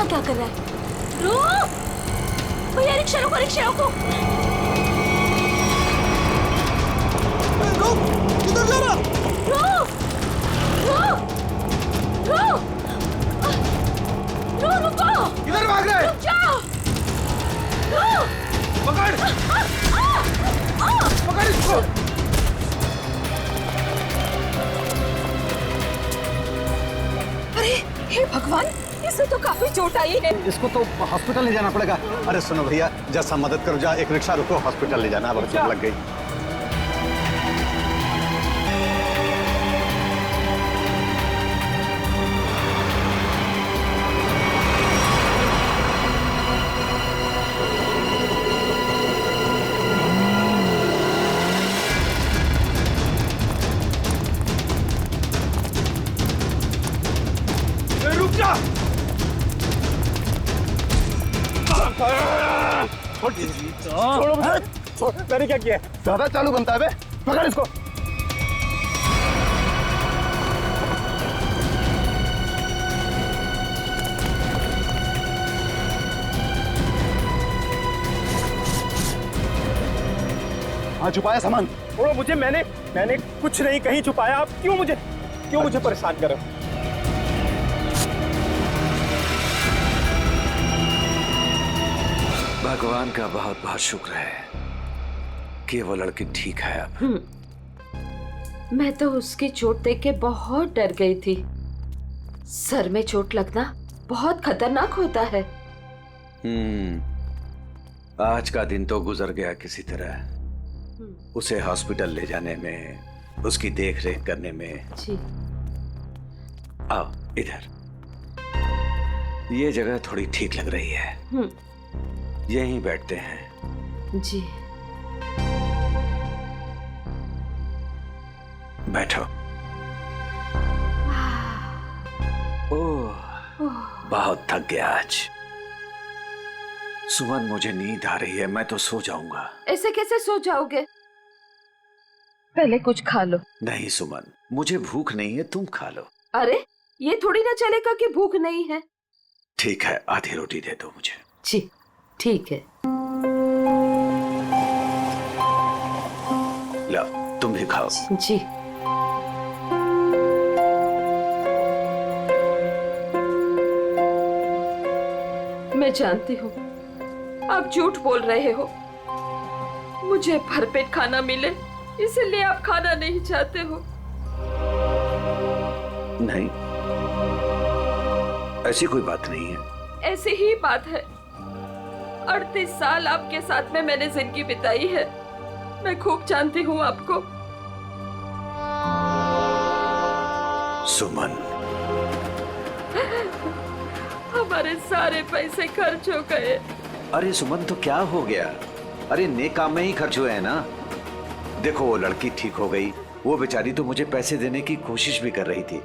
यहाँ क्या कर रहा है? रुक भैया, रिक्शा रोको, रिक्शा रोको। रुक, किधर जा रहा? रुक रुक रुक रुक, रुको। किधर भाग रहा है? रुक जाओ, रुक। पकड़ पकड़ इसको। अरे हे भगवान, इसे तो काफी चोट आई है। इसको तो हॉस्पिटल ले जाना पड़ेगा। अरे सुनो भैया, जैसा मदद करो, जा एक रिक्शा रुको, हॉस्पिटल ले जाना, अब चोट लग गई। छोड़ो मुझे। मैंने क्या किया? ज्यादा चालू बनता है बे, पकड़ इसको। हाँ, छुपाया सामान। छोड़ो मुझे, मैंने कुछ नहीं कहीं छुपाया। आप क्यों मुझे परेशान कर रहे हो? भगवान का बहुत बहुत शुक्र है कि वो लड़की ठीक है अब। मैं तो उसकी चोट देख के बहुत डर गई थी। सर में चोट लगना बहुत खतरनाक होता है। आज का दिन तो गुजर गया किसी तरह। उसे हॉस्पिटल ले जाने में, उसकी देख रेख करने में। जी। आओ इधर, ये जगह थोड़ी ठीक लग रही है। यहीं बैठते हैं। जी। बैठो। ओह, बहुत थक गया आज। सुमन, मुझे नींद आ रही है, मैं तो सो जाऊंगा। ऐसे कैसे सो जाओगे? पहले कुछ खा लो। नहीं सुमन, मुझे भूख नहीं है, तुम खा लो। अरे ये थोड़ी ना चलेगा कि भूख नहीं है। ठीक है, आधी रोटी दे दो मुझे। जी ठीक है। लो, तुम भी खाओ। जी। मैं जानती हूँ आप झूठ बोल रहे हो। मुझे भरपेट खाना मिले इसलिए आप खाना नहीं चाहते हो। नहीं, ऐसी कोई बात नहीं है। ऐसी ही बात है। 38 साल आपके साथ में मैंने जिंदगी बिताई है। मैं खूब जानती हूँ आपको। सुमन, हमारे सारे पैसे खर्च हो गए। अरे सुमन, तो क्या हो गया? अरे नेक काम में ही खर्च हुए हैं ना। देखो, वो लड़की ठीक हो गई। वो बेचारी तो मुझे पैसे देने की कोशिश भी कर रही थी,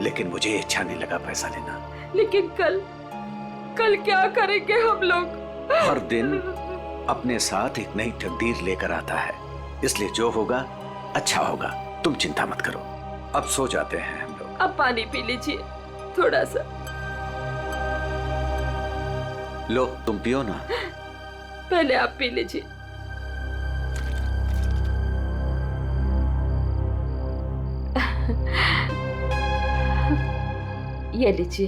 लेकिन मुझे अच्छा नहीं लगा पैसा लेना। लेकिन कल क्या करेंगे हम लोग? हर दिन अपने साथ एक नई तकदीर लेकर आता है, इसलिए जो होगा अच्छा होगा। तुम चिंता मत करो, अब सो जाते हैं हम लोग। अब पानी पी लीजिए थोड़ा सा। लो, तुम पियो ना। पहले आप पी लीजिए। ये लीजिए।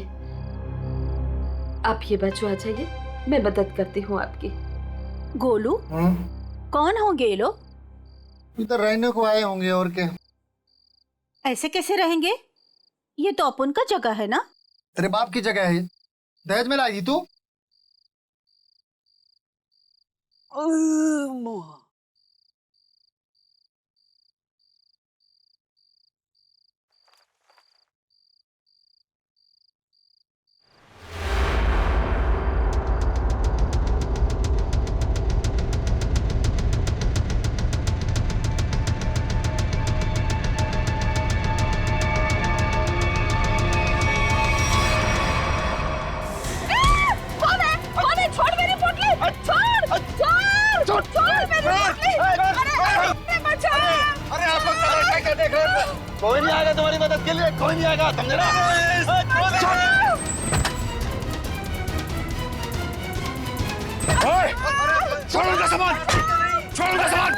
आप ये बच्चों आ जाइए, मैं मदद करती हूँ आपकी। गोलू, कौन होंगे ये लोग? इधर रहने को आए होंगे, और क्या। ऐसे कैसे रहेंगे? ये तो अपन का जगह है ना। तेरे बाप की जगह है। दहेज में लाई थी तू। कोई नहीं आएगा तुम्हारी मदद के लिए, कोई नहीं आएगा, समझे ना? ओए, छोड़ उनका सामान, छोड़ उनका सामान।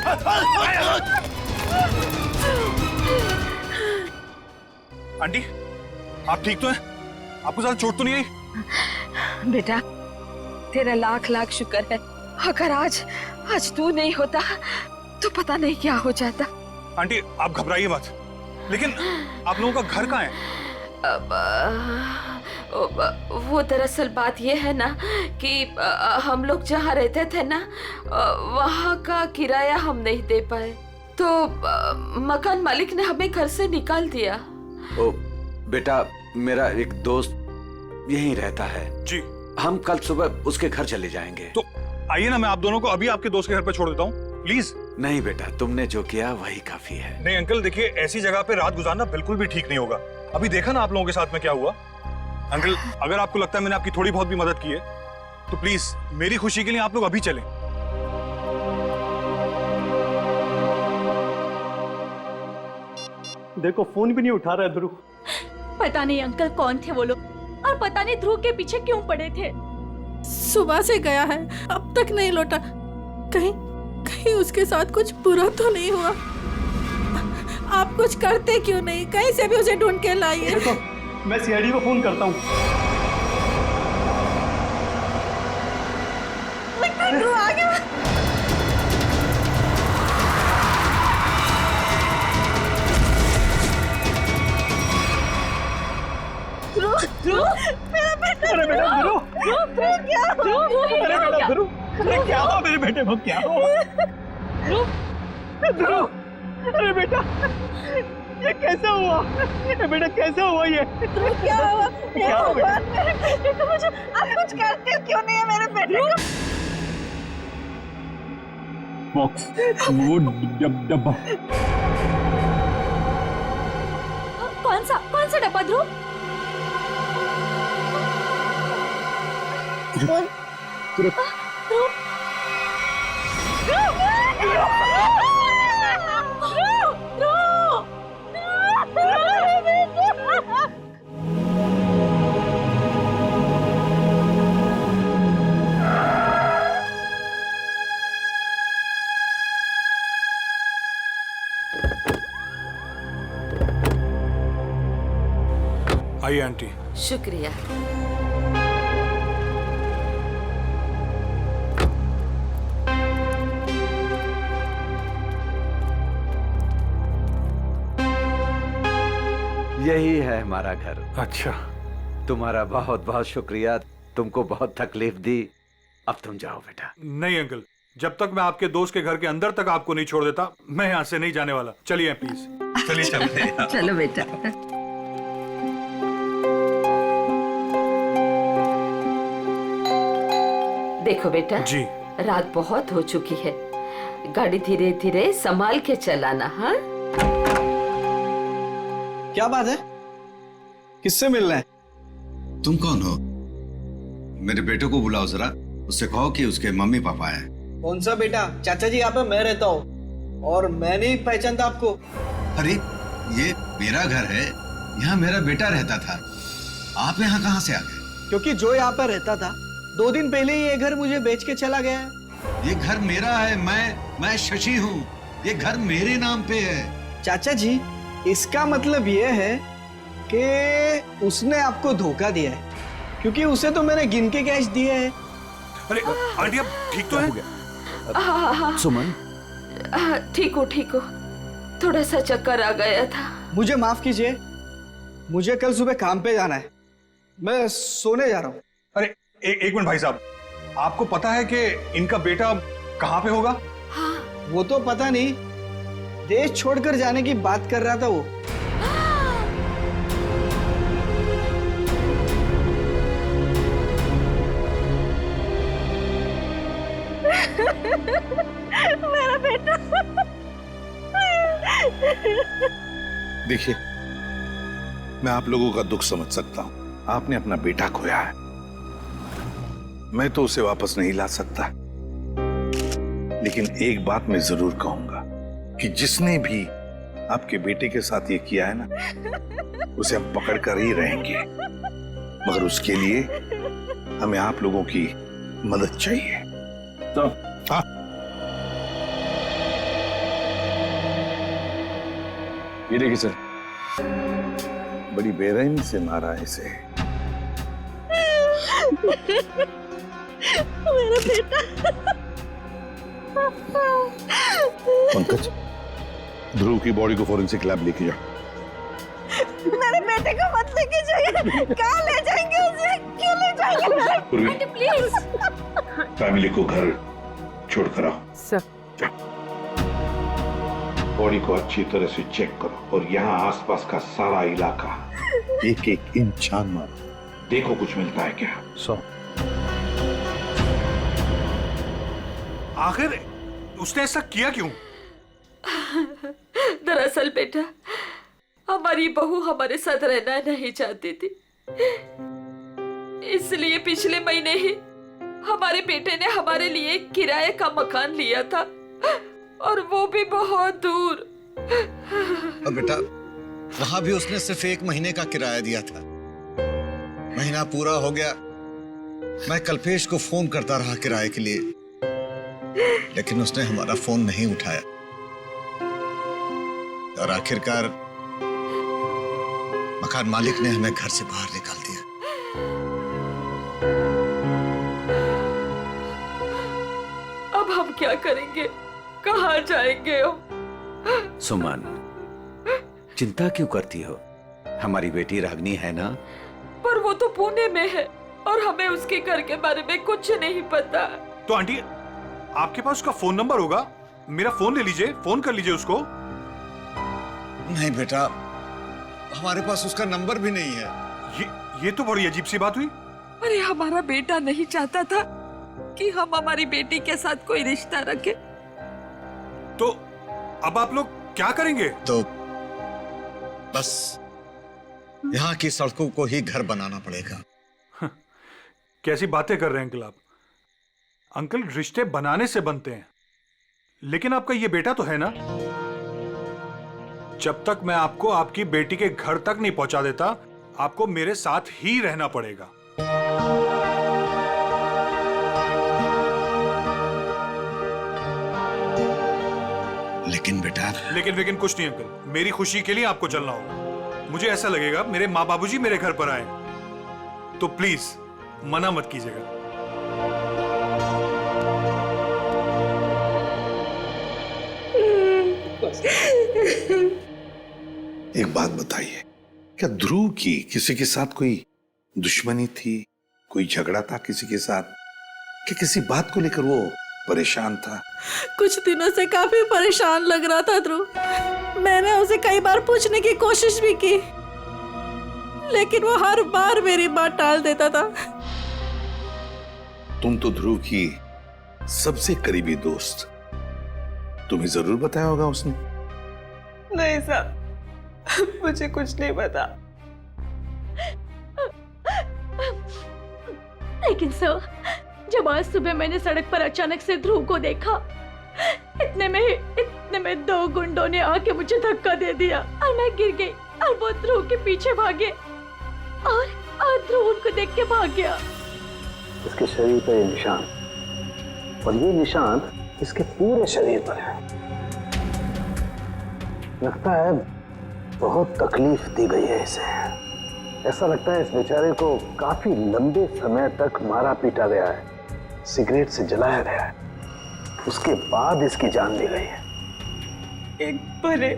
आंटी, आप ठीक तो हैं? आपको ज्यादा चोट तो नहीं आई? बेटा, तेरा लाख लाख शुक्र है। अगर आज तू नहीं होता तो पता नहीं क्या हो जाता। आंटी, आप घबराइए मत। लेकिन आप लोगों का घर कहाँ है? वो दरअसल बात ये है ना कि हम लोग जहाँ रहते थे ना, वहाँ का किराया हम नहीं दे पाए, तो मकान मालिक ने हमें घर से निकाल दिया। ओ बेटा, मेरा एक दोस्त यहीं रहता है जी। हम कल सुबह उसके घर चले जाएंगे। तो आइए ना, मैं आप दोनों को अभी आपके दोस्त के घर पर छोड़ देता हूँ, प्लीज। नहीं बेटा, तुमने जो किया वही काफी है। नहीं अंकल, देखिए ऐसी जगह पे रात गुजारना बिल्कुल भी ठीक नहीं होगा। अभी देखा ना आप लोगों के साथ में क्या हुआ। अंकल, अगर आपको लगता है मैंने आपकी थोड़ी बहुत भी मदद की है तो प्लीज मेरी खुशी के लिए आप लोग अभी चलें। देखो फोन भी नहीं उठा रहा है ध्रुव। पता नहीं अंकल कौन थे वो लोग, और पता नहीं ध्रुव के पीछे क्यों पड़े थे। सुबह से गया है, अब तक नहीं लौटा। कहीं उसके साथ कुछ बुरा तो नहीं हुआ? आप कुछ करते क्यों नहीं? कहीं से भी उसे ढूंढ के लाइए। देखो, मैं सीआईडी को फोन करता हूँ। ध्रुव आ गया। ध्रुव, मेरा बेटा। अरे बेटा ध्रुव, क्या हुआ? अरे बेटा ध्रुव, अरे क्या हुआ मेरे बेटे को? क्या हुआ ध्रुव? अरे बेटा, ये कैसे हुआ? ये बेटा कैसे हुआ ये? क्या हुआ? क्या हुआ? मेरे बेटे को मुझे, आप कुछ करते क्यों नहीं है मेरे बेटे को? बॉक्स, वो डब्बा। कौन सा डब्बा ध्रुव? आइए आंटी। शुक्रिया। यही है हमारा घर। अच्छा, तुम्हारा बहुत बहुत शुक्रिया, तुमको बहुत तकलीफ दी। अब तुम जाओ बेटा। नहीं अंकल, जब तक मैं आपके दोस्त के घर के अंदर तक आपको नहीं छोड़ देता, मैं यहाँ से नहीं जाने वाला। चलिए प्लीज, चलिए चलिए। चलो बेटा। देखो बेटा जी। रात बहुत हो चुकी है, गाड़ी धीरे धीरे संभाल के चलाना। हाँ, क्या बात है? किससे मिलना है? तुम कौन हो? मेरे बेटे को बुलाओ जरा, उससे कहो कि उसके मम्मी पापा हैं। कौन सा बेटा? चाचा जी यहाँ पे मैं रहता हूँ और मैं नहीं पहचानता आपको। अरे ये मेरा घर है, यहाँ मेरा बेटा रहता था। आप यहाँ कहाँ से आ गए? क्योंकि जो यहाँ पर रहता था 2 दिन पहले ही ये घर मुझे बेच के चला गया है। ये घर मेरा है, मैं शशि हूँ। ये घर मेरे नाम पे है। चाचा जी, इसका मतलब ये है कि उसने आपको धोखा दिया है, क्योंकि उसे तो मैंने गिन के कैश दिए हैं। अरे आंटी, आप ठीक तो हैं? हाँ, सुमन, ठीक हो ठीक हो, थोड़ा सा चक्कर आ गया था। मुझे माफ कीजिए, मुझे कल सुबह काम पे जाना है, मैं सोने जा रहा हूँ। अरे एक मिनट भाई साहब, आपको पता है कि इनका बेटा कहाँ पे होगा? वो तो पता नहीं, देश छोड़कर जाने की बात कर रहा था वो। मेरा बेटा। देखिए, मैं आप लोगों का दुख समझ सकता हूं। आपने अपना बेटा खोया है, मैं तो उसे वापस नहीं ला सकता, लेकिन एक बात मैं जरूर कहूंगा कि जिसने भी आपके बेटे के साथ ये किया है ना, उसे हम पकड़ कर ही रहेंगे। मगर उसके लिए हमें आप लोगों की मदद चाहिए। तो हाँ ये देखिए सर। बड़ी बेरहमी से मारा है इसे। मेरा बेटा। पंकज, ध्रुव की बॉडी को फॉरेंसिक लैब लेके जाओ। मेरे बेटे को मत लेके जाइए। कहाँ ले जाएंगे उसे? क्यों ले जाएंगे? Aunty please. फैमिली को घर छोड़ कर आओ। सर। बॉडी को अच्छी तरह से चेक करो और यहाँ आसपास का सारा इलाका एक एक इंच छान मारो, देखो कुछ मिलता है क्या। आखिर उसने ऐसा किया क्यों? दरअसल बेटा, हमारी बहू हमारे साथ रहना नहीं चाहती थी, इसलिए पिछले महीने ही हमारे बेटे ने हमारे लिए किराए का मकान लिया था, और वो भी बहुत दूर। और बेटा, वहां भी उसने सिर्फ 1 महीने का किराया दिया था। महीना पूरा हो गया, मैं कल्पेश को फोन करता रहा किराए के लिए, लेकिन उसने हमारा फोन नहीं उठाया, और आखिरकार मकान मालिक ने हमें घर से बाहर निकाल दिया। अब हम क्या करेंगे? कहाँ जाएंगे हम? सुमन, चिंता क्यों करती हो? हमारी बेटी रागनी है ना? पर वो तो पुणे में है और हमें उसके घर के बारे में कुछ नहीं पता। तो आंटी, आपके पास उसका फोन नंबर होगा, मेरा फोन ले लीजिए, फोन कर लीजिए उसको। नहीं बेटा, हमारे पास उसका नंबर भी नहीं है। ये तो बड़ी अजीब सी बात हुई। अरे हमारा बेटा नहीं चाहता था कि हम हमारी बेटी के साथ कोई रिश्ता रखें। तो अब आप लोग क्या करेंगे? तो बस यहाँ की सड़कों को ही घर बनाना पड़ेगा। कैसी बातें कर रहे हैं अंकल आप? अंकल, रिश्ते बनाने से बनते हैं, लेकिन आपका ये बेटा तो है ना। जब तक मैं आपको आपकी बेटी के घर तक नहीं पहुंचा देता, आपको मेरे साथ ही रहना पड़ेगा। लेकिन बेटा, लेकिन कुछ नहीं अंकल, मेरी खुशी के लिए आपको चलना होगा। मुझे ऐसा लगेगा मेरे माँ बाबूजी मेरे घर पर आए, तो प्लीज मना मत कीजिएगा। एक बात बताइए, क्या ध्रुव की किसी के साथ कोई दुश्मनी थी, कोई झगड़ा था किसी के साथ, कि किसी बात को लेकर वो परेशान था? कुछ दिनों से काफी परेशान लग रहा था ध्रुव। मैंने उसे कई बार पूछने की कोशिश भी की, लेकिन वो हर बार मेरी बात टाल देता था। तुम तो ध्रुव की सबसे करीबी दोस्त, तुम्हें जरूर बताया होगा उसने। नहीं साहब, मुझे कुछ नहीं पता। लेकिन सर, जब आज सुबह मैंने सड़क पर अचानक से ध्रुव को देखा, इतने में 2 गुंडों ने आके मुझे धक्का दे दिया और मैं गिर गई, और वो ध्रुव के पीछे भागे और ध्रुव उनको देख के भाग गया। इसके शरीर पर ये निशान, और ये निशान इसके पूरे शरीर पर है। लगता है बहुत तकलीफ दी गई है इसे। ऐसा लगता है इस बेचारे को काफी लंबे समय तक मारा पीटा गया है, सिगरेट से जलाया गया है, उसके बाद इसकी जान ली गई है। एक बड़े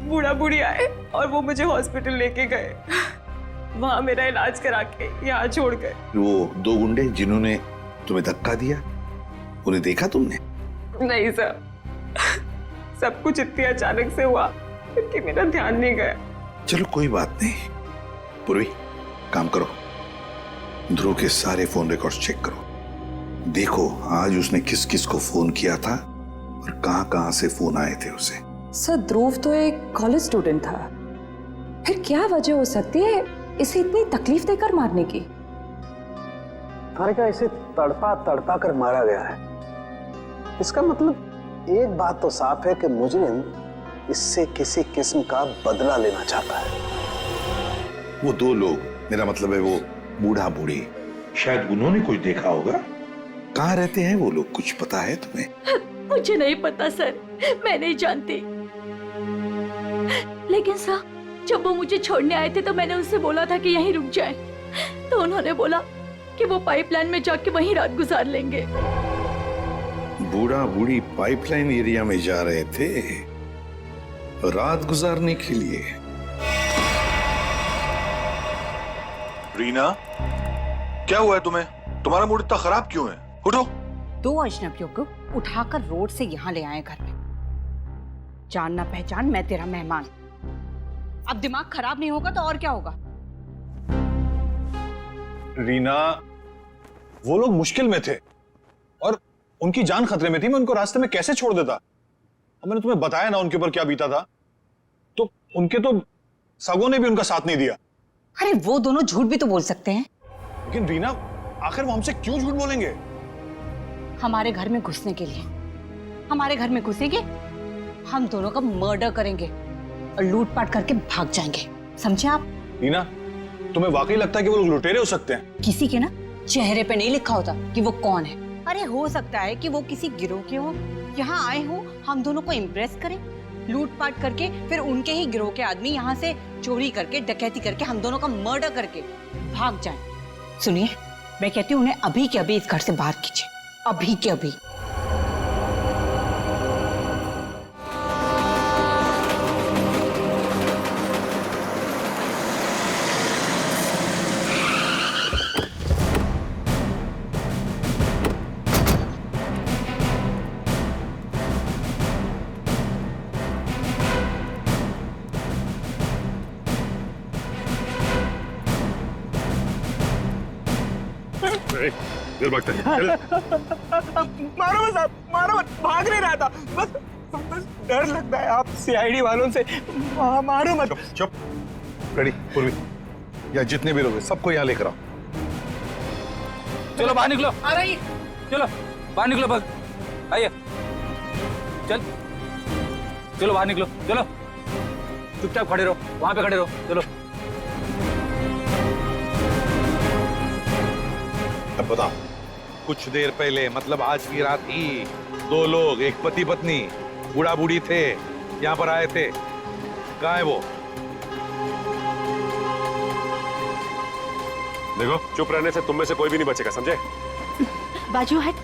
बूढ़ा बूढ़ी आए और वो मुझे हॉस्पिटल लेके गए, वहां मेरा इलाज करा के यहाँ छोड़ गए। वो 2 गुंडे जिन्होंने तुम्हें धक्का दिया, उन्हें देखा तुमने? नहीं सर, सब कुछ इतनी अचानक से हुआ कि मेरा ध्यान नहीं गया। चलो कोई बात नहीं। पूर्वी, काम करो, ध्रुव के सारे फोन रिकॉर्ड्स चेक करो, देखो आज उसने किस किस को फोन किया था और कहां से फोन आए थे उसे। सर, ध्रुव तो एक कॉलेज स्टूडेंट था, फिर क्या वजह हो सकती है इसे इतनी तकलीफ देकर मारने की? हारिका, इसे तड़पा तड़पा कर मारा गया है। इसका मतलब एक बात तो साफ है कि मुजरिम इससे किसी किस्म का बदला लेना चाहता है। वो 2 लोग, मेरा मतलब है वो बूढ़ा बूढ़ी, शायद उन्होंने कुछ देखा होगा कहाँ रहते हैं वो लोग, कुछ पता है तुम्हें? मुझे नहीं पता सर, मैं नहीं जानती। लेकिन सर, जब वो मुझे छोड़ने आए थे तो मैंने उनसे बोला था कि यहीं रुक जाएं। तो उन्होंने बोला कि वो पाइपलाइन में जाके वहीं रात गुजार लेंगे। बूढ़ा बूढ़ी पाइपलाइन एरिया में जा रहे थे रात गुजारने के लिए। रीना, क्या हुआ है तुम्हें? तुम्हारा मूड इतना खराब क्यों है? उठो। 2 अजनबियों को उठाकर रोड से यहाँ ले आए घर में। जान ना पहचान, मैं तेरा मेहमान। अब दिमाग खराब नहीं होगा तो और क्या होगा? रीना, वो लोग मुश्किल में थे और उनकी जान खतरे में थी। मैं उनको रास्ते में कैसे छोड़ देता? अब मैंने तुम्हें बताया ना उनके ऊपर क्या बीता था। तो उनके तो सगों ने भी उनका साथ नहीं दिया। अरे वो दोनों झूठ भी तो बोल सकते हैं। लेकिन रीना, आखिर वो हमसे क्यों झूठ बोलेंगे? हमारे घर में घुसने के लिए। हमारे घर में घुसेंगे, हम दोनों का मर्डर करेंगे और लूटपाट करके भाग जाएंगे। समझे आप? रीना, तुम्हें वाकई लगता है कि वो लोग लुटेरे हो सकते हैं? किसी के ना चेहरे पे नहीं लिखा होता कि वो कौन है। अरे हो सकता है कि वो किसी गिरोह के हो, यहाँ आए हो हम दोनों को इम्प्रेस करें, लूटपाट करके फिर उनके ही गिरोह के आदमी यहाँ से चोरी करके, डकैती करके, हम दोनों का मर्डर करके भाग जाएं। सुनिए, मैं कहती हूँ उन्हें अभी के अभी इस घर से बाहर कीजिए, अभी के अभी। देर भागता है। मारो मत साहब, मारो मत। भाग नहीं रहा था, बस डर लगता है आप सीआईडी वालों से। मारो मत। चुप। रेडी, पूर्वी, या जितने भी लोग हैं सबको यहाँ लेकर आओ। चलो बाहर निकलो। आ रही। चलो बाहर निकलो, भाग आइए। चलो बाहर निकलो, चलो चुपचाप खड़े रहो, वहां पे खड़े रहो। चलो अब बताओ, कुछ देर पहले, मतलब आज की रात ही 2 लोग, एक पति पत्नी, बूढ़ा बूढ़ी थे, यहाँ पर आए थे। कहाँ है वो? देखो, चुप रहने से तुम में से कोई भी नहीं बचेगा, समझे? बाजू हट।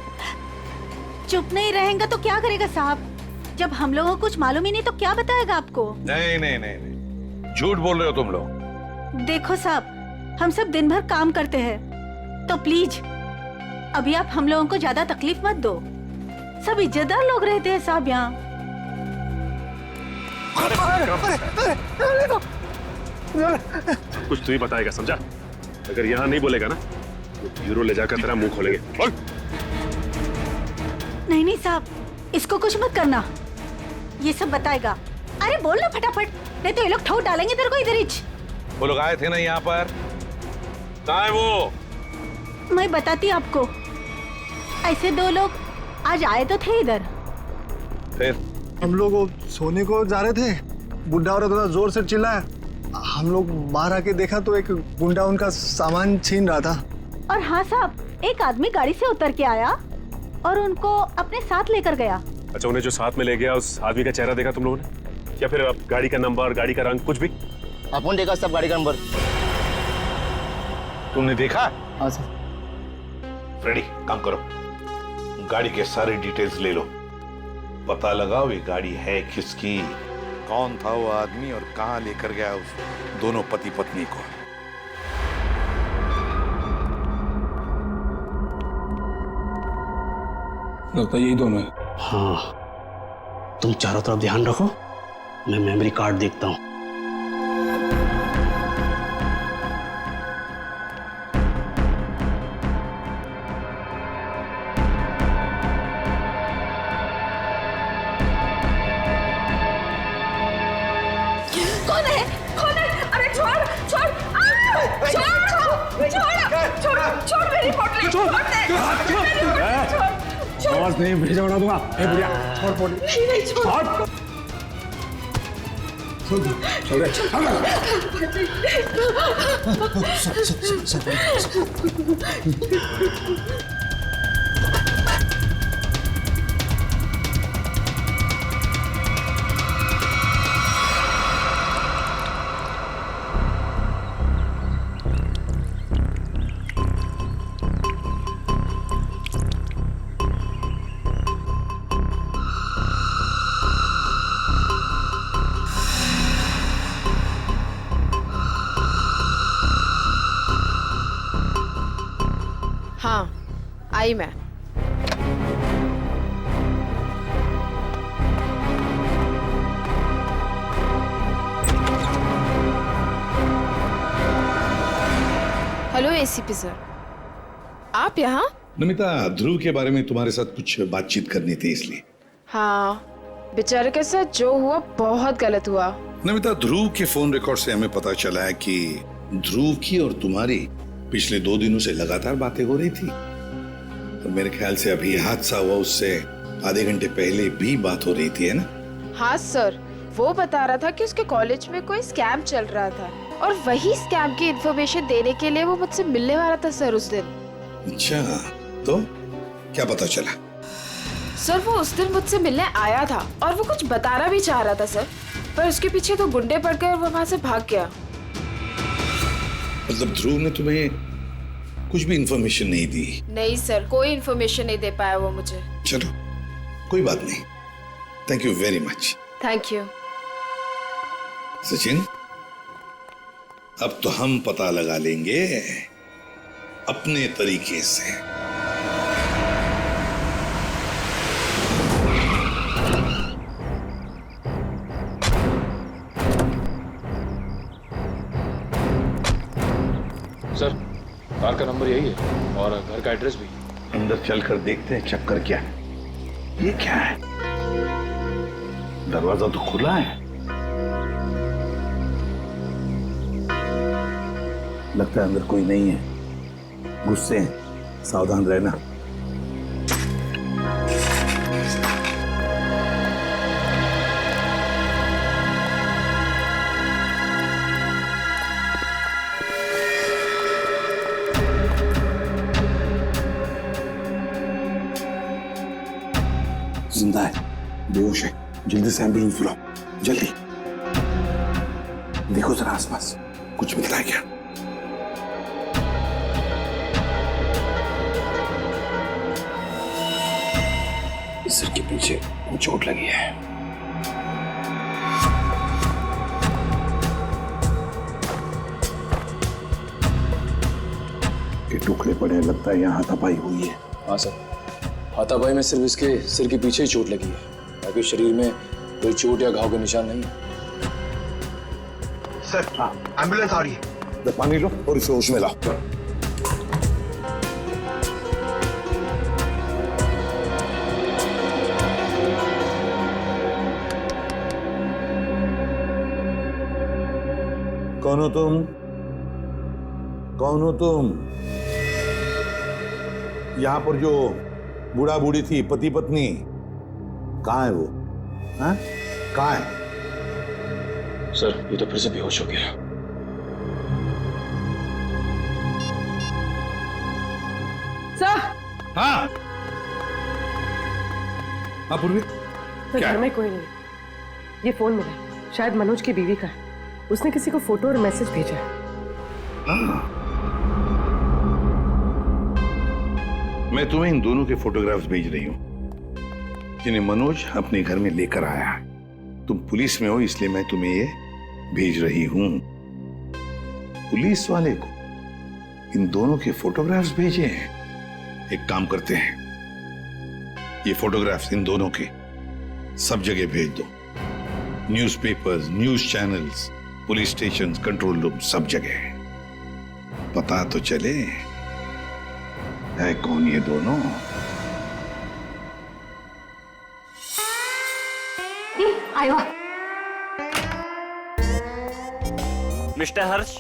चुप नहीं रहेगा तो क्या करेगा साहब? जब हम लोगों को कुछ मालूम ही नहीं तो क्या बताएगा आपको? नहीं नहीं नहीं नहीं, झूठ बोल रहे हो तुम लोग। देखो साहब, हम सब दिन भर काम करते हैं, तो प्लीज अभी आप हम लोगों को ज्यादा तकलीफ मत दो। सब इज्जतदार लोग रहते हैं साहब यहाँ। सब कुछ तू ही बताएगा, समझा? अगर यहाँ नहीं बोलेगा ना तो ब्यूरो ले जाकर तेरा मुंह खोलेंगे। बोल। नहीं नहीं साहब, इसको कुछ मत करना, ये सब बताएगा। अरे बोल ना फटाफट, नहीं तो ये लोग ठोक डालेंगे तेरे को इधर ही। वो लोग आए थे ना यहाँ पर, कहाँ है वो? मैं बताती आपको। ऐसे 2 लोग आज आए तो थे इधर। फिर हम लोग वो सोने को जा रहे थे, बुढ़ा औरत थोड़ा जोर से चिल्लाया। हम लोग बाहर आके देखा तो एक गुंडा उनका सामान छीन रहा था। और हाँ साहब, एक आदमी गाड़ी से उतर के आया और उनको अपने साथ लेकर गया। अच्छा, उन्हें जो साथ में ले गया उस आदमी का चेहरा देखा तुम लोगों ने? या फिर गाड़ी का नंबर, गाड़ी का रंग, कुछ भी? अपन देखा सब गाड़ी का नंबर। तुमने देखा? हाँ सर। फ्रेडी, काम करो, गाड़ी के सारे डिटेल्स ले लो, पता लगाओ ये गाड़ी है किसकी, कौन था वो आदमी और कहां लेकर गया उस दोनों पति पत्नी को। लगता है यही दोनों है। हाँ, तुम चारों तरफ ध्यान रखो, मैं मेमोरी कार्ड देखता हूँ। कौन है? कौन है? अरे छोड़ छोड़ छोड़ मेरी पोटली, छोड़ दे। आवाज नहीं, भेजा उड़ा दूंगा। ए बुढ़िया, छोड़ पोटली। नहीं छोड़। चल दे। आई मैं। हेलो एसीपी सर, आप यहाँ? नमिता, ध्रुव के बारे में तुम्हारे साथ कुछ बातचीत करनी थी इसलिए। हाँ, बेचारे के साथ जो हुआ बहुत गलत हुआ। नमिता, ध्रुव के फोन रिकॉर्ड से हमें पता चला है कि ध्रुव की और तुम्हारी पिछले 2 दिनों से लगातार बातें हो रही थी। और मेरे ख्याल से अभी हादसा हुआ उससे आधे घंटे पहले भी बात हो रही थी, है ना? हाँ सर, वो बता रहा था कि उसके कॉलेज में कोई स्कैम चल रहा था और वही स्कैम की इन्फॉर्मेशन देने के लिए वो मुझसे मिलने वाला था सर उस दिन। अच्छा, तो क्या पता चला? सर वो उस दिन मुझसे मिलने आया था और वो कुछ बताना भी चाह रहा था सर, पर उसके पीछे तो गुंडे पड़ गए और वो वहां से भाग गया। मतलब ध्रुव ने तुम्हें कुछ भी इन्फॉर्मेशन नहीं दी? नहीं सर, कोई इन्फॉर्मेशन नहीं दे पाया वो मुझे। चलो, कोई बात नहीं। Thank you very much. Thank you. Sachin, अब तो हम पता लगा लेंगे अपने तरीके से। सर, कार का नंबर यही है और घर का एड्रेस भी। अंदर चलकर देखते हैं चक्कर क्या है। ये क्या है? दरवाजा तो खुला है। लगता है अंदर कोई नहीं है। गुस्से हैं, सावधान रहना। जिंदा है, बेहोश है। जल्दी से एम्बुलेंस बुलाओ, जल्दी। देखो जरा आसपास कुछ मिलता है क्या? सिर के पीछे चोट लगी है। के टुकड़े पड़े हैं, लगता है यहाँ हाथापाई हुई है। हाँ सर, हाथापाई में सिर्फ इसके सिर के पीछे ही चोट लगी है, बाकी शरीर में कोई चोट या घाव के निशान नहीं है। सर, हाँ, एम्बुलेंस आ रही है। पानी लो और इसे होश में लाओ। कौन हो तुम? कौन हो तुम? यहां पर जो बूढ़ा बूढ़ी थी, पति पत्नी, कहां है वो? हाँ? कहां है? सर, ये तो फिर से बेहोश हो गया। सर। हाँ। हाँ पूर्वी। घर में कोई नहीं। ये फोन मिला, शायद मनोज की बीवी का है। उसने किसी को फोटो और मैसेज भेजा है। मैं तुम्हें इन दोनों के फोटोग्राफ्स भेज रही हूं, जिन्हें मनोज अपने घर में लेकर आया है। तुम पुलिस में हो इसलिए मैं तुम्हें ये भेज रही हूं। पुलिस वाले को इन दोनों के फोटोग्राफ्स भेजे हैं। एक काम करते हैं, ये फोटोग्राफ्स इन दोनों के सब जगह भेज दो। Newspapers, news channels, police station, control room, सब जगह। पता तो चले है कौन ये दोनों। आयो। Mister Harsh.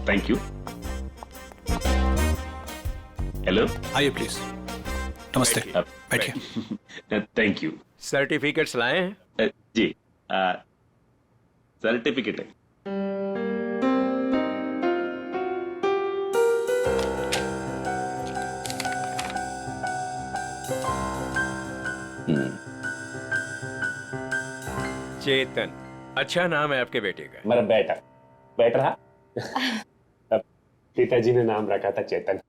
Thank you. Hello, आइए प्लीज। नमस्ते, बैठिए। Thank you. सर्टिफिकेट्स लाए हैं? जी, सर्टिफिकेट है। चेतन, अच्छा नाम है आपके बेटे का। मेरा बेटा रहा। पिताजी ने नाम रखा था चेतन।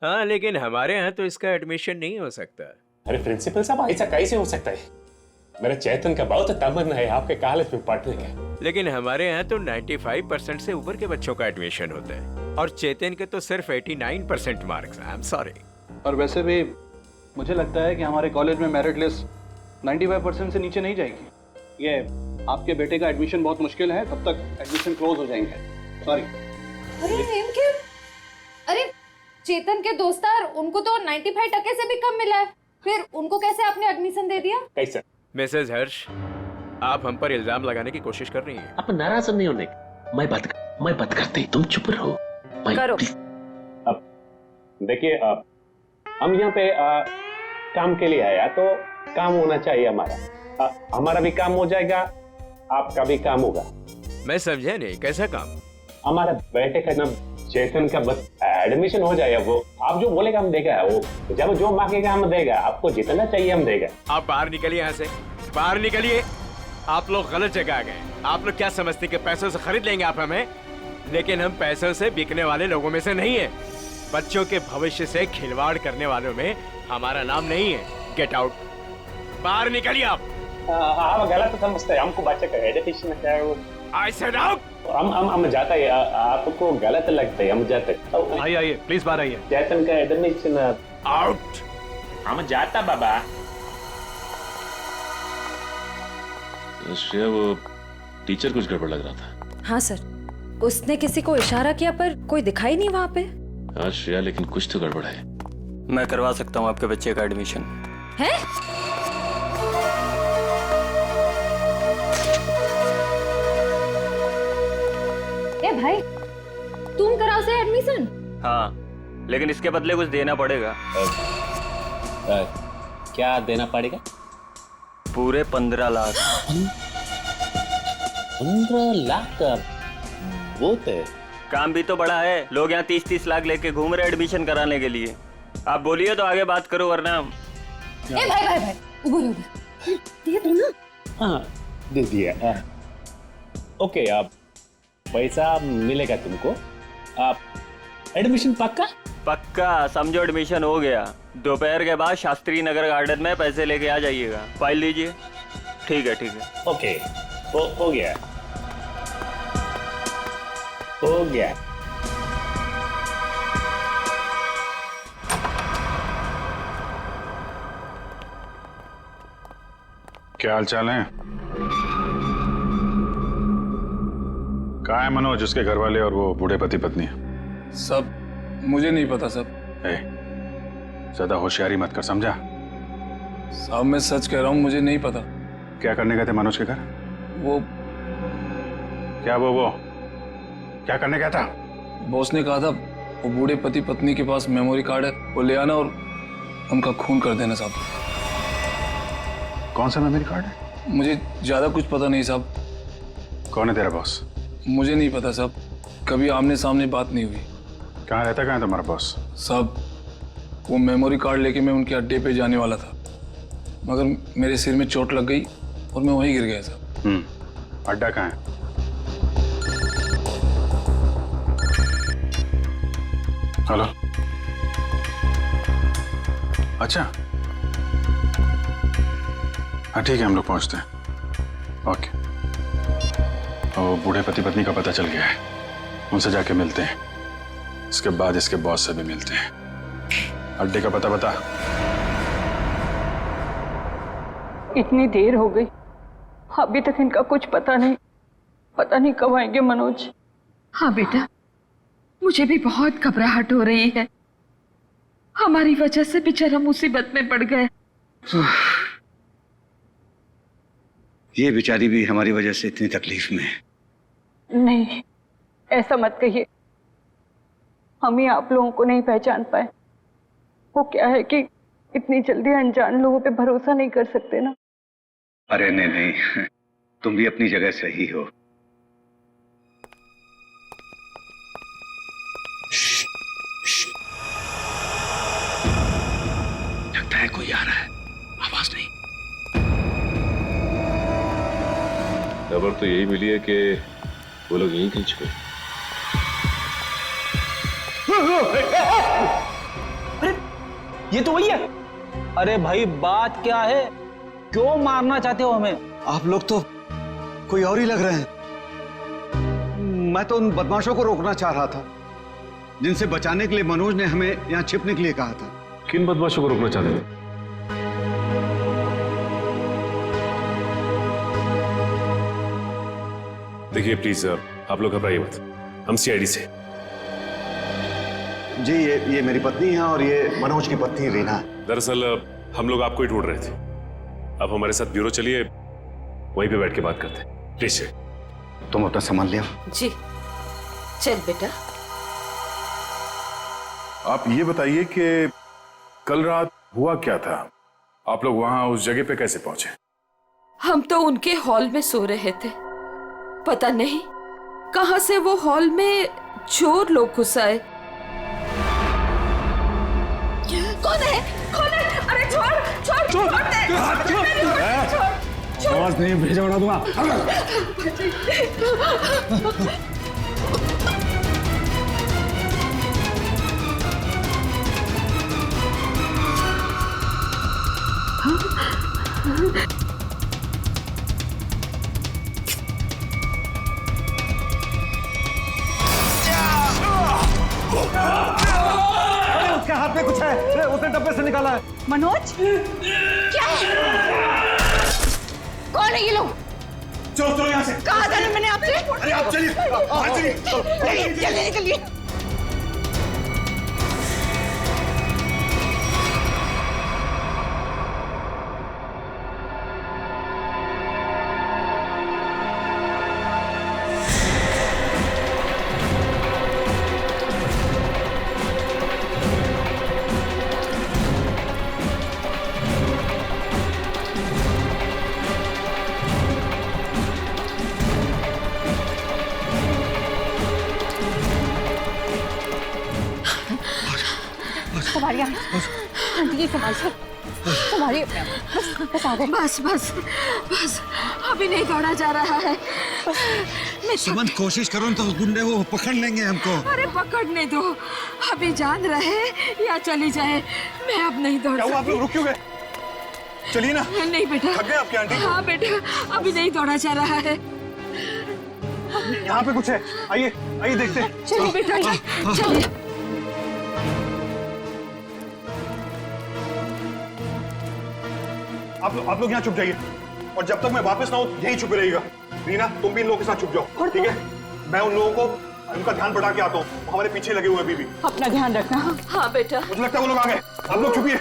हाँ, लेकिन हमारे यहाँ तो इसका एडमिशन नहीं हो सकता। अरे प्रिंसिपल साहब, ऐसा कैसे हो सकता है? मेरा चेतन का बहुत तमन्ना है आपके कॉलेज में पढ़ने का। लेकिन हमारे यहाँ तो 95% से ऊपर के बच्चों का एडमिशन होता है। और चेतन के तो सिर्फ 89% मार्क्स। I am sorry. और वैसे भी मुझे लगता है कि हमारे कॉलेज में मेरिट लिस्ट 95% से नीचे नहीं जाएगी। ये आपके बेटे का एडमिशन बहुत मुश्किल है, तब तक एडमिशन क्लोज हो जाएंगे। सॉरी। अरे अरे चेतन के दोस्तार, उनको तो 95% से भी कम मिला है, फिर उनको कैसे आपने एडमिशन दे दिया? कैसे? मिसेस हर्ष, आप हम पर इल्जाम लगाने की कोशिश कर रही हैं। आप नाराज नहीं होने, मैं बात करते, तुम चुप रहो। करो। अब देखिए, हम यहाँ पे काम के लिए आया तो काम होना चाहिए हमारा। हमारा भी काम हो जाएगा, आपका भी काम होगा। मैं समझा नहीं, कैसा काम? हमारा बेटे का नाम चेतन का बस एडमिशन हो जाएगा, वो आप जो बोलेगा हम देगा, वो जब जो मांगेगा हम देगा, आपको जितना चाहिए हम देगा। आप बाहर निकलिए, यहाँ से बाहर निकलिए। आप लोग गलत जगह आ गए। आप लोग क्या समझते कि पैसों से खरीद लेंगे आप हमें? लेकिन हम पैसों से बिकने वाले लोगों में से नहीं है। बच्चों के भविष्य से खिलवाड़ करने वालों में हमारा नाम नहीं है। गेट आउट, बाहर निकलिए आप। आप गलत समझते हैं, हमको बच्चे का एजुकेशन है वो। I said out। हम जाता है, आपको गलत लगता है, हम जाते। आइए प्लीज बाहर आइए। चेतन का एडमिशन आउट। हम जाता बाबा। श्रेया, वो टीचर कुछ गड़बड़ लग रहा था। हाँ सर, उसने किसी को इशारा किया पर कोई दिखाई नहीं वहाँ पे। हाँ श्रेया, लेकिन कुछ तो गड़बड़ है। मैं करवा सकता हूँ आपके बच्चे का एडमिशन। है? ए भाई, तुम कराओ से एडमिशन? हाँ, लेकिन इसके बदले कुछ देना पड़ेगा। क्या देना पड़ेगा? पूरे 15 लाख। 15 लाख का बहुत है। काम भी तो बड़ा है, लोग यहाँ 30-30 लाख लेके घूम रहे एडमिशन कराने के लिए। आप बोलिए तो आगे बात करो, वरना ए भाई उधर दिया तू ना? हाँ दे दिया। ओके, आप पैसा मिलेगा तुमको। आप एडमिशन पक्का समझो, एडमिशन हो गया। दोपहर के बाद शास्त्री नगर गार्डन में पैसे लेके आ जाइएगा। फाइल लीजिए। ठीक है। ओके, हो गया। क्या हाल चाल है? कहाँ है मनोज, उसके घर वाले और वो बूढ़े पति पत्नी? सब मुझे नहीं पता सब। ज्यादा होशियारी मत कर, समझा? साहब मैं सच कह रहा हूँ, मुझे नहीं पता। क्या करने गए थे मनोज के घर? वो क्या करने गया था? बॉस ने कहा था वो बूढ़े पति पत्नी के पास मेमोरी कार्ड है, वो ले आना और उनका खून कर देना साहब। कौन सा मेमोरी कार्ड है? मुझे ज्यादा कुछ पता नहीं साहब। कौन है तेरा बॉस? मुझे नहीं पता साहब, कभी आमने सामने बात नहीं हुई। कहाँ रहता, कहाँ है तुम्हारा बॉस? साहब वो मेमोरी कार्ड लेके मैं उनके अड्डे पे जाने वाला था, मगर मेरे सिर में चोट लग गई और मैं वहीं गिर गया साहब। अड्डा कहाँ है? हेलो, अच्छा हाँ ठीक है, हम लोग पहुंचते हैं। ओके। और बूढ़े पति पत्नी का पता चल गया है, उनसे जाके मिलते हैं। इसके बाद इसके बॉस से भी मिलते हैं। अड्डे का पता बता। इतनी देर हो गई, अभी तक इनका कुछ पता नहीं कब आएंगे मनोज। हाँ बेटा, मुझे भी बहुत घबराहट हो रही है। हमारी वजह से बेचारा मुसीबत में पड़ गए। ये बेचारी भी हमारी वजह से इतनी तकलीफ में है। नहीं, ऐसा मत कहिए। हम ही आप लोगों को नहीं पहचान पाए। वो क्या है कि इतनी जल्दी अनजान लोगों पे भरोसा नहीं कर सकते ना। अरे नहीं, तुम भी अपनी जगह सही हो। लगता है कोई आ रहा है, आवाज नहीं। खबर तो यही मिली है कि वो लोग यहीं कहीं छुपे। अरे ये तो वही है। अरे भाई बात क्या है, क्यों मारना चाहते हो हमें? आप लोग तो कोई और ही लग रहे हैं। मैं तो उन बदमाशों को रोकना चाह रहा था। जिनसे बचाने के लिए मनोज ने हमें यहाँ छिपने के लिए कहा था। किन बदमाशों को रोकना चाहते थे? देखिए प्लीज आप लोग घबराइए मत, हम सीआईडी से। जी ये मेरी पत्नी है और ये मनोज की पत्नी रीना। दरअसल हम लोग आपको ही ढूंढ रहे थे। अब हमारे साथ ब्यूरो चलिए, वहीं पे बैठ के बात करते हैं। प्लीज तुम अपना सामान ले आओ। जी चल बेटा। आप ये बताइए कि कल रात हुआ क्या था? आप लोग वहां उस जगह पे कैसे पहुंचे? हम तो उनके हॉल में सो रहे थे, पता नहीं कहां से वो हॉल में चोर लोग घुस आए। कौन है? कौन है? अरे छोड़ दे। आवाज नहीं भेजा बना दूंगा। उसके हाथ में कुछ है, उसने डब्बे से निकाला है। मनोज क्या है? कौन है ये लोग? चलो यहाँ से। कहा था ना मैंने आपसे? अरे आप चलिए, चलिए निकलिए। संभालिए आंटी जी, संभालिए। बस आ गए। बस अभी नहीं दौड़ा जा रहा है। सुमन कोशिश करो तो गुंडे वो पकड़ लेंगे हमको। अरे पकड़ने दो, अभी जान रहे या चली जाए, मैं अब नहीं दौड़। क्या हुआ, आप लोग रुक क्यों गए? चलिए ना। नहीं बेटा। थक गए आपके आंटी? हाँ बेटा, अभी नहीं दौड़ा जा रहा है। यहाँ पे कुछ है, आइए देखते हैं। चलिए बेटा, चलिए। आप लोग यहाँ चुप जाइए और जब तक मैं वापस ना हो यहीं छुपे रहिएगा। रीना तुम भी इन लोगों के साथ छुप जाओ, ठीक है? मैं उन लोगों को उनका ध्यान बढ़ा के आता हूँ, हमारे पीछे लगे हुए अभी भी। अपना ध्यान रखना। हाँ बेटा। मुझे लगता है वो लोग आ गए, आप लोग छुपिए।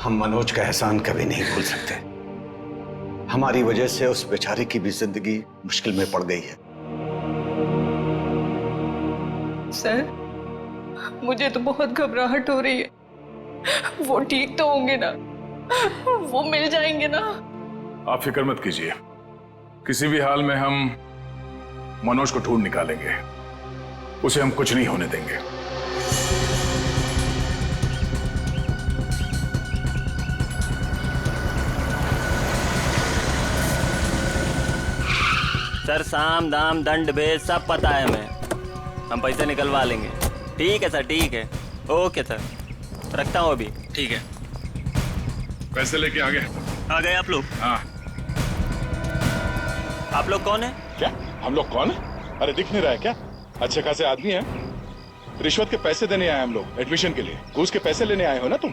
हम मनोज का एहसान कभी नहीं भूल सकते। हमारी वजह से उस बेचारे की भी जिंदगी मुश्किल में पड़ गई है। सर, मुझे तो बहुत घबराहट हो रही है। वो ठीक तो होंगे ना? वो मिल जाएंगे ना? आप फिक्र मत कीजिए, किसी भी हाल में हम मनोज को ढूंढ निकालेंगे, उसे हम कुछ नहीं होने देंगे। सर साम दाम दंड भेद सब पता है हमें, हम पैसे निकलवा लेंगे। ठीक है सर, ठीक है, ओके सर, रखता हूँ अभी। ठीक है, पैसे लेके आ गए आप लोग? हाँ। आप लोग कौन है? क्या हम लोग कौन है? अरे दिख नहीं रहा है क्या? अच्छे खासे आदमी हैं, रिश्वत के पैसे देने आए हम लोग, एडमिशन के लिए। घूस के पैसे लेने आए हो ना तुम?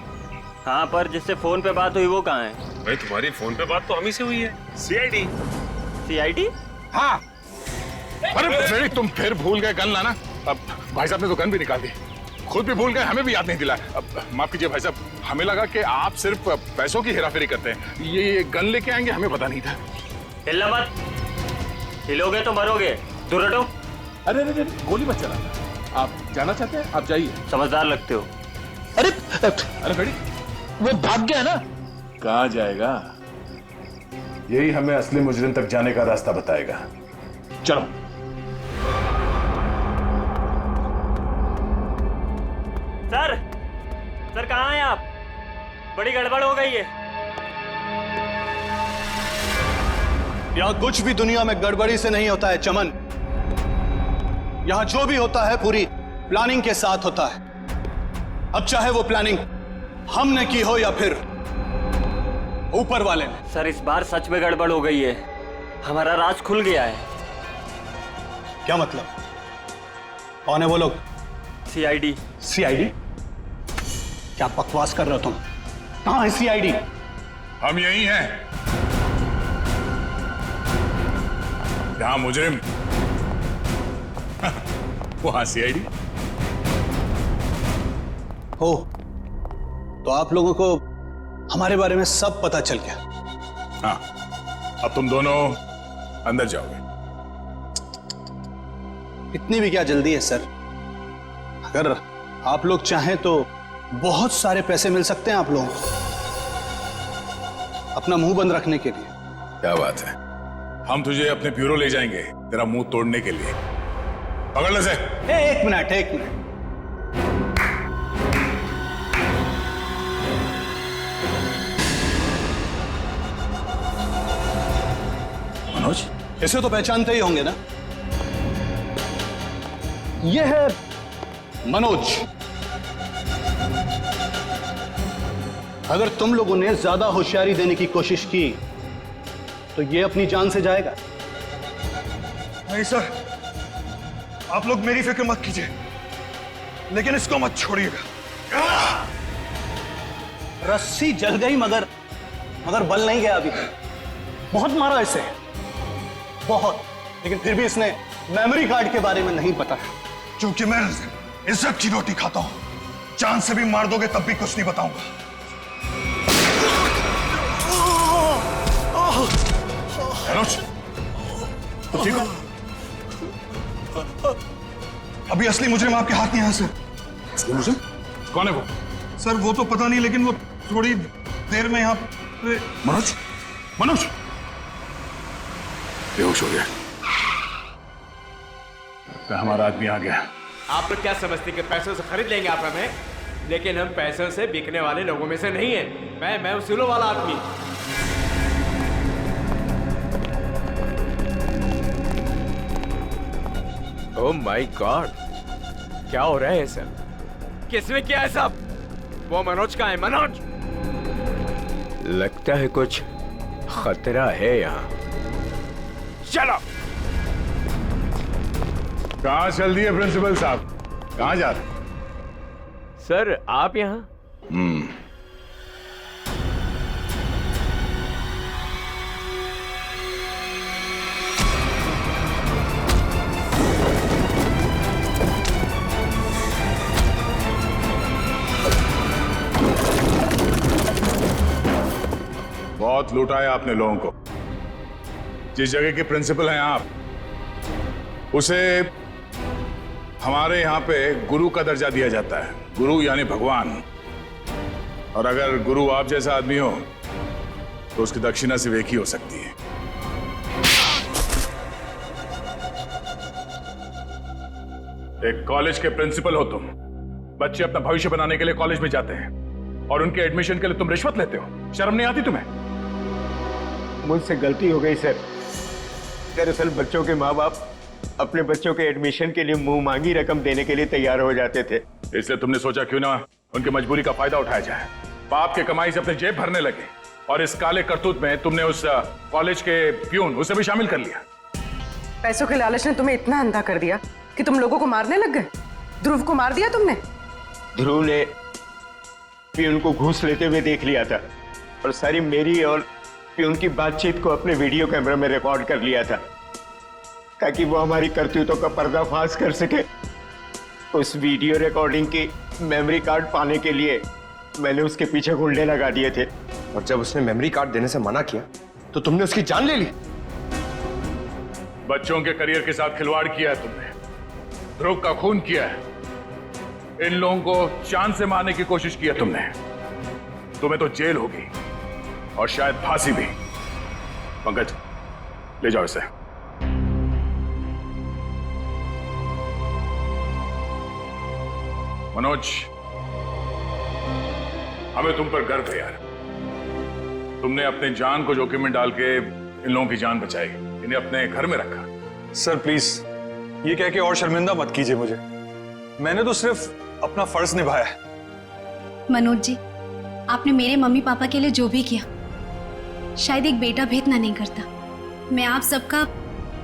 हाँ, पर जिससे फोन पे बात हुई वो कहाँ है? भाई तुम्हारी फोन पे बात तो हम ही से हुई है। सीआईडी। सीआईडी? हाँ। अरे तुम फिर भूल गए गन लाना। अब भाई साहब ने तो गन भी निकाल दी, खुद भी भूल गए, हमें भी याद नहीं दिलाया। अब माफ कीजिए भाई साहब, हमें लगा कि आप सिर्फ पैसों की हेराफेरी करते हैं, ये गन लेके आएंगे हमें पता नहीं था। हिलना मत, हिलोगे तो मरोगे, दूर हटो। अरे गोली मत चलाना, आप जाना चाहते हैं आप जाइए। समझदार लगते हो। अरे खड़ी, वो भाग गया ना। कहाँ जाएगा? यही हमें असली मुजरिम तक जाने का रास्ता बताएगा। चलो। सर कहाँ हैं आप? बड़ी गड़बड़ हो गई है। यहाँ कुछ भी दुनिया में गड़बड़ी से नहीं होता है चमन। यहाँ जो भी होता है पूरी प्लानिंग के साथ होता है। अब चाहे वो प्लानिंग हमने की हो या फिर ऊपर वाले ने। सर इस बार सच में गड़बड़ हो गई है, हमारा राज खुल गया है। क्या मतलब? कौन है वो लोग? सीआईडी। सीआईडी? क्या बकवास कर रहे हो तुम? कहां है सीआईडी? हम यही हैं, जहां मुजरिम वहां सीआईडी हो। तो आप लोगों को हमारे बारे में सब पता चल गया। हाँ, अब तुम दोनों अंदर जाओगे। इतनी भी क्या जल्दी है सर? अगर आप लोग चाहें तो बहुत सारे पैसे मिल सकते हैं आप लोगों को अपना मुंह बंद रखने के लिए। क्या बात है, हम तुझे अपने ब्यूरो ले जाएंगे तेरा मुंह तोड़ने के लिए। पकड़ ले से। एक मिनट, एक मिनट। मनोज, इसे तो पहचानते ही होंगे ना? यह है मनोज। अगर तुम लोगों ने ज्यादा होशियारी देने की कोशिश की तो यह अपनी जान से जाएगा। नहीं सर, आप लोग मेरी फिक्र मत कीजिए, लेकिन इसको मत छोड़िएगा। रस्सी जल गई मगर बल नहीं गया अभी तक। बहुत मारा इसे, बहुत, लेकिन फिर भी इसने मेमोरी कार्ड के बारे में नहीं पता। क्योंकि मैं इज्जत की रोटी खाता हूं, जान से भी मार दोगे तब भी कुछ नहीं बताऊंगा। मनोज, तुम ठीक हो? अभी असली मुजरिम आपके हाथ में है सर। असली मुजरिम? कौन है वो? सर वो तो पता नहीं, लेकिन वो थोड़ी देर में यहाँ पे। मनोज, मनोज बेहोश हो गया। हमारा आदमी आ गया। आप लोग क्या समझते कि पैसों से खरीद लेंगे आप हमें? लेकिन हम पैसों से बिकने वाले लोगों में से नहीं है। मैं उसूलों वाला आदमी। ओह माय गॉड, क्या हो रहा है सर? किसने किया है सब? वो मनोज का है। मनोज, लगता है कुछ खतरा है यहाँ। चलो। कहाँ चल दिए प्रिंसिपल साहब? कहाँ जा रहे? सर आप यहाँ? बहुत लूटा है आपने लोगों को। जिस जगह के प्रिंसिपल हैं आप, उसे हमारे यहाँ पे गुरु का दर्जा दिया जाता है। गुरु यानी भगवान। और अगर गुरु आप जैसा आदमी हो तो उसकी दक्षिणा सिर्फ एक ही हो सकती है। एक कॉलेज के प्रिंसिपल हो तुम। बच्चे अपना भविष्य बनाने के लिए कॉलेज में जाते हैं और उनके एडमिशन के लिए तुम रिश्वत लेते हो। शर्म नहीं आती तुम्हें? मुझसे गलती हो गई सर। दरअसल बच्चों के माँ बाप अपने बच्चों के एडमिशन के लिए मुंह मांगी रकम देने के लिए तैयार हो जाते थे। इसलिए तुमने सोचा क्यों ना उनकी मजबूरी का फायदा उठाया जाए। बाप के कमाई से अपने जेब भरने लगे और इस काले करतूत में तुमने उस कॉलेज के प्यून उसे भी शामिल कर लिया। पैसों के लालच ने तुम्हें इतना अंधा कर दिया कि तुम लोगों को मारने लग गए। ध्रुव को मार दिया तुमने। ध्रुव ने प्यून को घूस लेते हुए देख लिया था और सारी मेरी और प्यून की बातचीत को अपने वीडियो कैमरा में रिकॉर्ड कर लिया था ताकि वो हमारी करतूतों का पर्दाफाश कर सके। उस वीडियो रिकॉर्डिंग की मेमोरी कार्ड पाने के लिए मैंने उसके पीछे गुंडे लगा दिए थे। और जब उसने मेमोरी कार्ड देने से मना किया तो तुमने उसकी जान ले ली। बच्चों के करियर के साथ खिलवाड़ किया है तुमने। ध्रुव का खून किया है। इन लोगों को चांद से मारने की कोशिश की है तुमने। तुम्हें तो जेल होगी और शायद फांसी भी। पंकज, ले जाओ इसे। मनोज, हमें तुम पर गर्व है यार। तुमने अपने जान को जोखिम में डाल के इन लोगों की जान बचाई, इन्हें अपने घर में रखा। सर प्लीज ये कह के और शर्मिंदा मत कीजिए मुझे। मैंने तो सिर्फ अपना फर्ज निभाया है। मनोज जी, आपने मेरे मम्मी पापा के लिए जो भी किया, शायद एक बेटा भी इतना नहीं करता। मैं आप सबका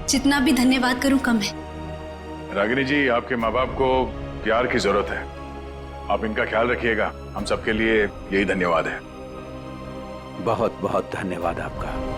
जितना भी धन्यवाद करूं कम है। रागिनी जी, आपके माँ बाप को प्यार की जरूरत है, आप इनका ख्याल रखिएगा। हम सबके लिए यही धन्यवाद है। बहुत बहुत धन्यवाद आपका।